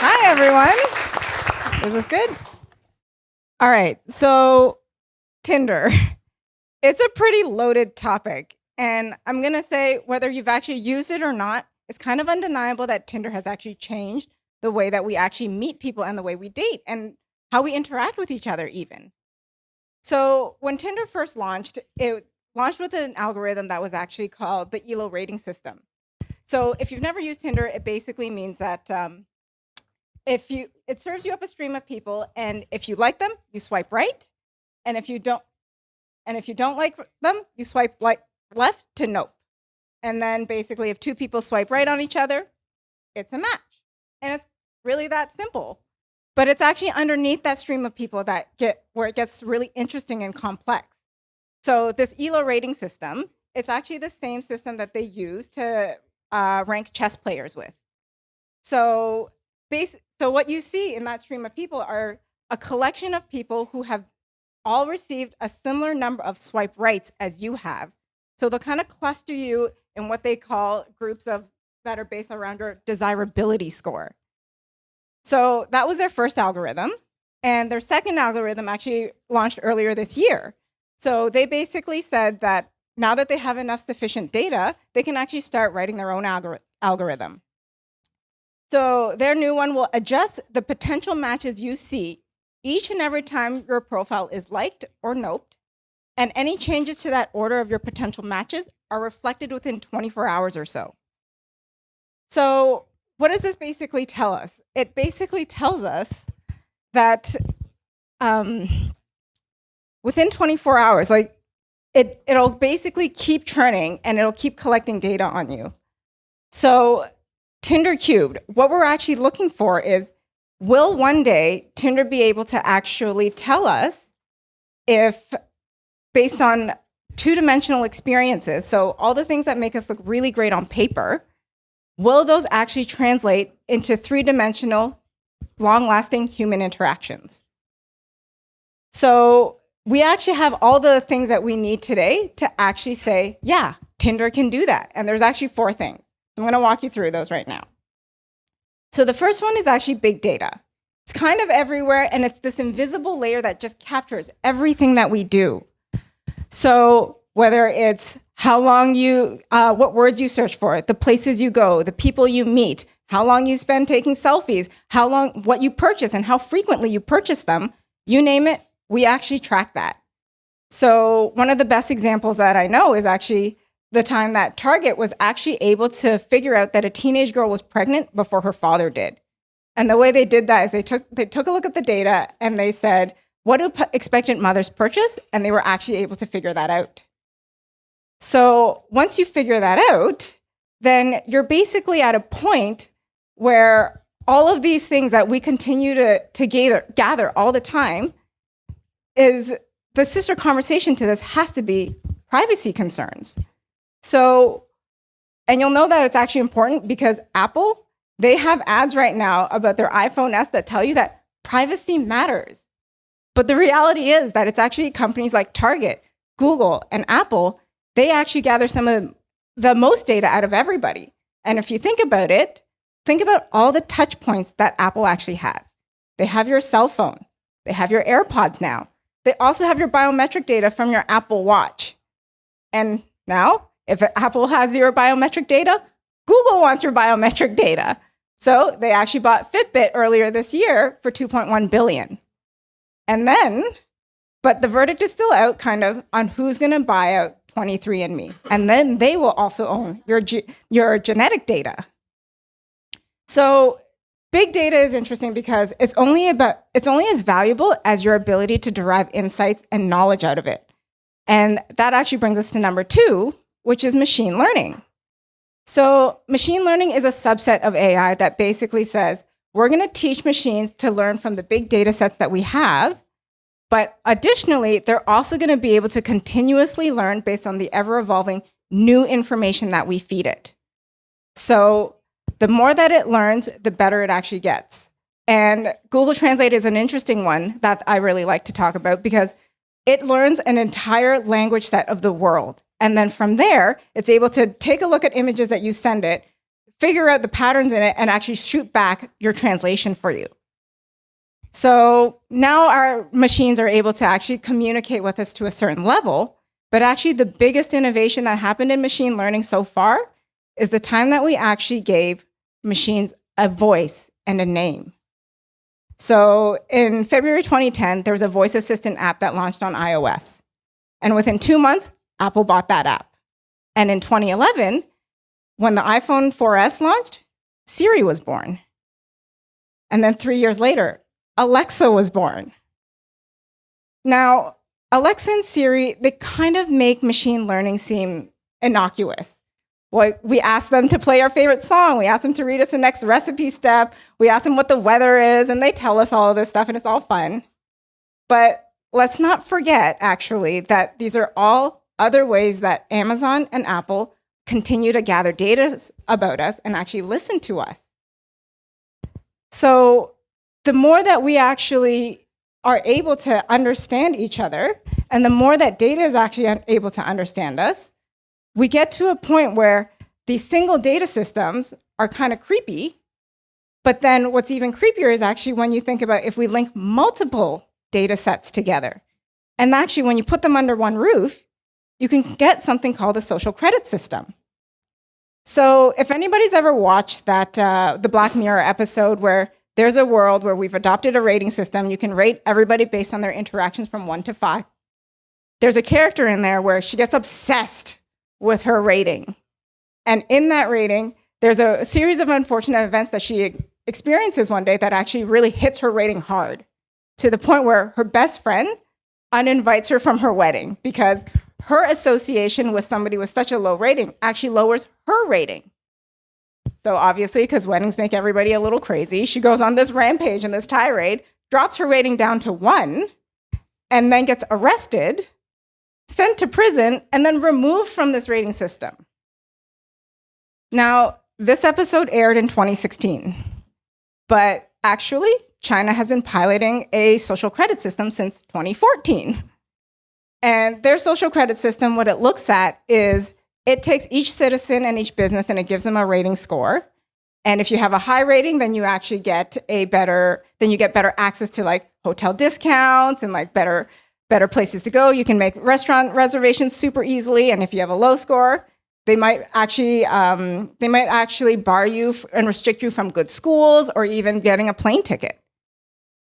Hi, everyone. Is this good? All right. So, Tinder. It's a pretty loaded topic. And I'm going to say whether you've actually used it or not, it's kind of undeniable that Tinder has actually changed the way that we actually meet people and the way we date and how we interact with each other, even. So, when Tinder first launched, it launched with an algorithm that was actually called the ELO rating system. So, if you've never used Tinder, it basically means that it serves you up a stream of people, and if you like them, you swipe right, and if you don't like them, you swipe left to nope. And then basically, if two people swipe right on each other, it's a match, and it's really that simple. But it's actually underneath that stream of people where it gets really interesting and complex. So this ELO rating system, it's actually the same system that they use to rank chess players with. So what you see in that stream of people are a collection of people who have all received a similar number of swipe rights as you have. So they'll kind of cluster you in what they call groups that are based around your desirability score. So that was their first algorithm. And their second algorithm actually launched earlier this year. So they basically said that now that they have enough sufficient data, they can actually start writing their own algorithm. So their new one will adjust the potential matches you see each and every time your profile is liked or noped, and any changes to that order of your potential matches are reflected within 24 hours or so. So what does this basically tell us? It basically tells us that within 24 hours, it'll basically keep churning and it'll keep collecting data on you. So Tinder³, what we're actually looking for is, will one day Tinder be able to actually tell us if, based on two-dimensional experiences, so all the things that make us look really great on paper, will those actually translate into three-dimensional, long-lasting human interactions? So we actually have all the things that we need today to actually say, yeah, Tinder can do that. And there's actually 4 things. I'm going to walk you through those right now. So the first one is actually big data. It's kind of everywhere, and it's this invisible layer that just captures everything that we do. So whether it's how long what words you search for, the places you go, the people you meet, how long you spend taking selfies, what you purchase and how frequently you purchase them, you name it, we actually track that. So one of the best examples that I know is actually the time that Target was actually able to figure out that a teenage girl was pregnant before her father did. And the way they did that is they took a look at the data and they said, what do expectant mothers purchase? And they were actually able to figure that out. So once you figure that out, then you're basically at a point where all of these things that we continue to gather all the time, is the sister conversation to this has to be privacy concerns. So, and you'll know that it's actually important because Apple, they have ads right now about their iPhone S that tell you that privacy matters. But the reality is that it's actually companies like Target, Google, and Apple, they actually gather some of the most data out of everybody. And if you think about it, think about all the touch points that Apple actually has. They have your cell phone. They have your AirPods now. They also have your biometric data from your Apple Watch. And now, if Apple has your biometric data, Google wants your biometric data. So they actually bought Fitbit earlier this year for $2.1 billion. And then, but the verdict is still out kind of on who's going to buy out 23andMe. And then they will also own your genetic data. So big data is interesting because it's only as valuable as your ability to derive insights and knowledge out of it. And that actually brings us to number 2, which is machine learning. So machine learning is a subset of AI that basically says, we're going to teach machines to learn from the big data sets that we have, but additionally, they're also going to be able to continuously learn based on the ever-evolving new information that we feed it. So the more that it learns, the better it actually gets. And Google Translate is an interesting one that I really like to talk about because it learns an entire language set of the world. And then from there, it's able to take a look at images that you send it, figure out the patterns in it, and actually shoot back your translation for you. So now our machines are able to actually communicate with us to a certain level, but actually the biggest innovation that happened in machine learning so far is the time that we actually gave machines a voice and a name. So in February 2010, there was a voice assistant app that launched on iOS. And within 2 months, Apple bought that app. And in 2011, when the iPhone 4S launched, Siri was born. And then 3 years later, Alexa was born. Now, Alexa and Siri, they kind of make machine learning seem innocuous. Like, we ask them to play our favorite song. We ask them to read us the next recipe step. We ask them what the weather is, and they tell us all of this stuff, and it's all fun. But let's not forget, actually, that these are all other ways that Amazon and Apple continue to gather data about us and actually listen to us. So the more that we actually are able to understand each other, and the more that data is actually able to understand us, we get to a point where these single data systems are kind of creepy. But then what's even creepier is actually when you think about if we link multiple data sets together. And actually, when you put them under one roof, you can get something called a social credit system. So if anybody's ever watched that the Black Mirror episode where there's a world where we've adopted a rating system, you can rate everybody based on their interactions from 1 to 5. There's a character in there where she gets obsessed with her rating. And in that rating, there's a series of unfortunate events that she experiences one day that actually really hits her rating hard, to the point where her best friend uninvites her from her wedding because her association with somebody with such a low rating actually lowers her rating. So obviously, because weddings make everybody a little crazy, she goes on this rampage and this tirade, drops her rating down to 1, and then gets arrested, sent to prison, and then removed from this rating system. Now, this episode aired in 2016, but actually, China has been piloting a social credit system since 2014. And their social credit system, what it looks at is it takes each citizen and each business and it gives them a rating score. And if you have a high rating, then you actually get better access to like hotel discounts and like better places to go. You can make restaurant reservations super easily. And if you have a low score, they might actually bar you and restrict you from good schools or even getting a plane ticket.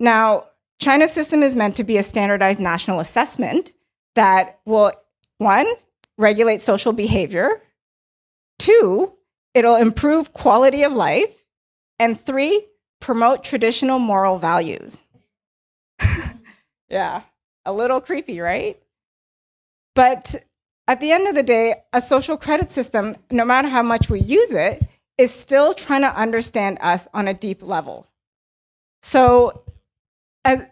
Now, China's system is meant to be a standardized national assessment that will, 1, regulate social behavior, 2, it'll improve quality of life, and 3, promote traditional moral values. Yeah, a little creepy, right? But at the end of the day, a social credit system, no matter how much we use it, is still trying to understand us on a deep level. So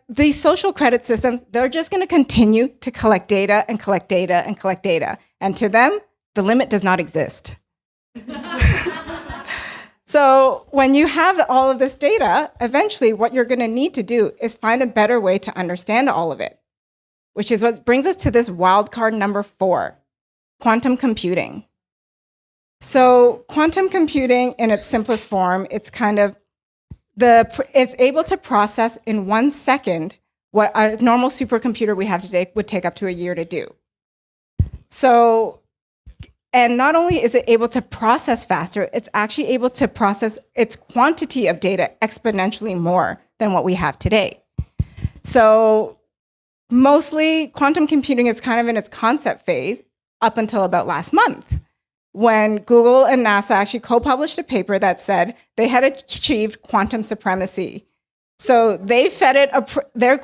these social credit systems, they're just going to continue to collect data and collect data and collect data. And to them, the limit does not exist. So when you have all of this data, eventually what you're going to need to do is find a better way to understand all of it, which is what brings us to this wild card number 4, quantum computing. So quantum computing in its simplest form, it's able to process in 1 second what a normal supercomputer we have today would take up to a year to do. So, and not only is it able to process faster, it's actually able to process its quantity of data exponentially more than what we have today. So mostly quantum computing is kind of in its concept phase up until about last month, when Google and NASA actually co-published a paper that said they had achieved quantum supremacy. So they fed it their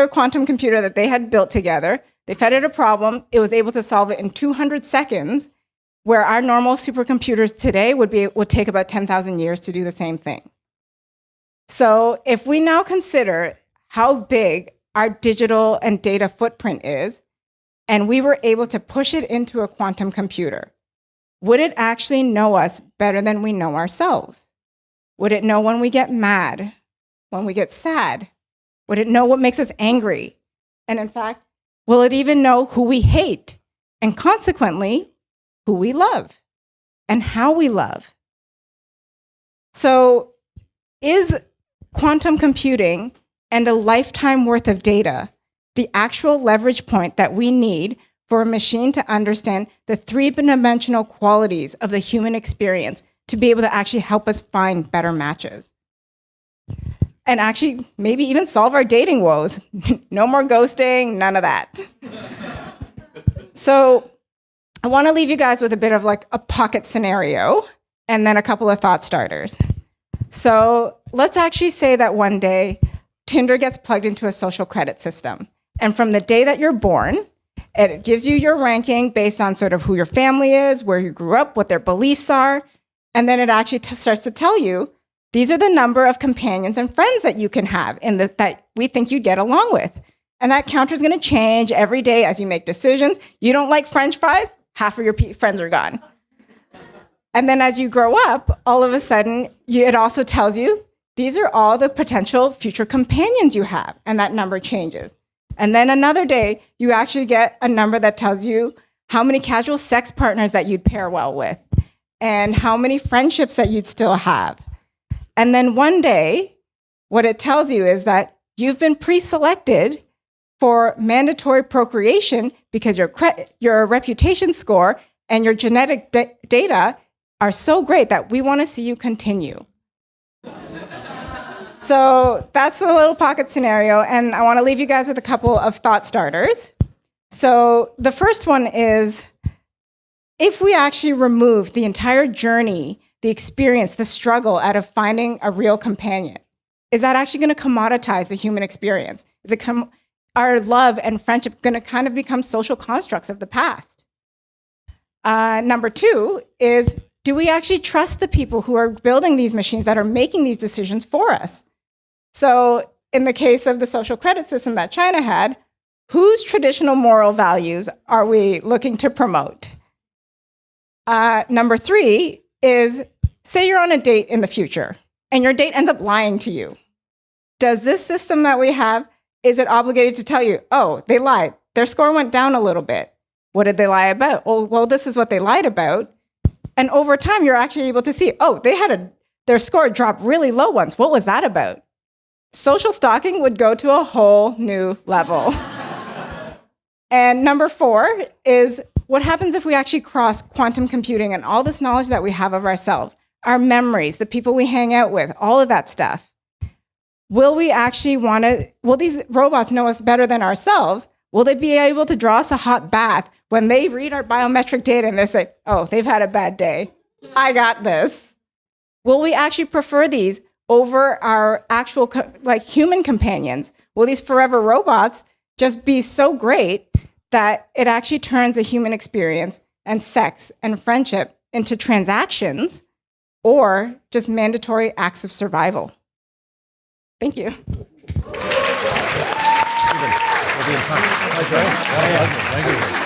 quantum computer that they had built together. They fed it a problem. It was able to solve it in 200 seconds, where our normal supercomputers today would take about 10,000 years to do the same thing. So if we now consider how big our digital and data footprint is, and we were able to push it into a quantum computer, would it actually know us better than we know ourselves? Would it know when we get mad, when we get sad? Would it know what makes us angry? And in fact, Will it even know who we hate and consequently who we love and how we love? So is quantum computing and a lifetime worth of data the actual leverage point that we need for a machine to understand the three-dimensional qualities of the human experience to be able to actually help us find better matches? And actually, maybe even solve our dating woes. No more ghosting, none of that. So I want to leave you guys with a bit of like a pocket scenario and then a couple of thought starters. So let's actually say that one day Tinder gets plugged into a social credit system. And from the day that you're born, it gives you your ranking based on sort of who your family is, where you grew up, what their beliefs are. And then it actually starts to tell you, these are the number of companions and friends that you can have in this, that we think you'd get along with. And that counter is going to change every day as you make decisions. You don't like French fries? Half of your friends are gone. And then as you grow up, all of a sudden, it also tells you, these are all the potential future companions you have. And that number changes. And then another day, you actually get a number that tells you how many casual sex partners that you'd pair well with and how many friendships that you'd still have. And then one day, what it tells you is that you've been pre-selected for mandatory procreation because your reputation score and your genetic data are so great that we want to see you continue. So that's a little pocket scenario, and I want to leave you guys with a couple of thought starters. So the first one is, if we actually remove the entire journey, the experience, the struggle out of finding a real companion, is that actually going to commoditize the human experience? Is our love and friendship going to kind of become social constructs of the past? Number two is, do we actually trust the people who are building these machines that are making these decisions for us? So in the case of the social credit system that China had, whose traditional moral values are we looking to promote? Number three is, say you're on a date in the future and your date ends up lying to you. Does this system that we have, is it obligated to tell you, oh, they lied, their score went down a little bit. What did they lie about? Oh, well, this is what they lied about. And over time, you're actually able to see, oh, their score dropped really low once. What was that about? Social stalking would go to a whole new level. And number four is, what happens if we actually cross quantum computing and all this knowledge that we have of ourselves, our memories, the people we hang out with, all of that stuff? Will these robots know us better than ourselves? Will they be able to draw us a hot bath when they read our biometric data and they say, oh, they've had a bad day, I got this? Will we actually prefer these over our actual human companions? Will these forever robots just be so great that it actually turns a human experience and sex and friendship into transactions or just mandatory acts of survival? Thank you. Thank you.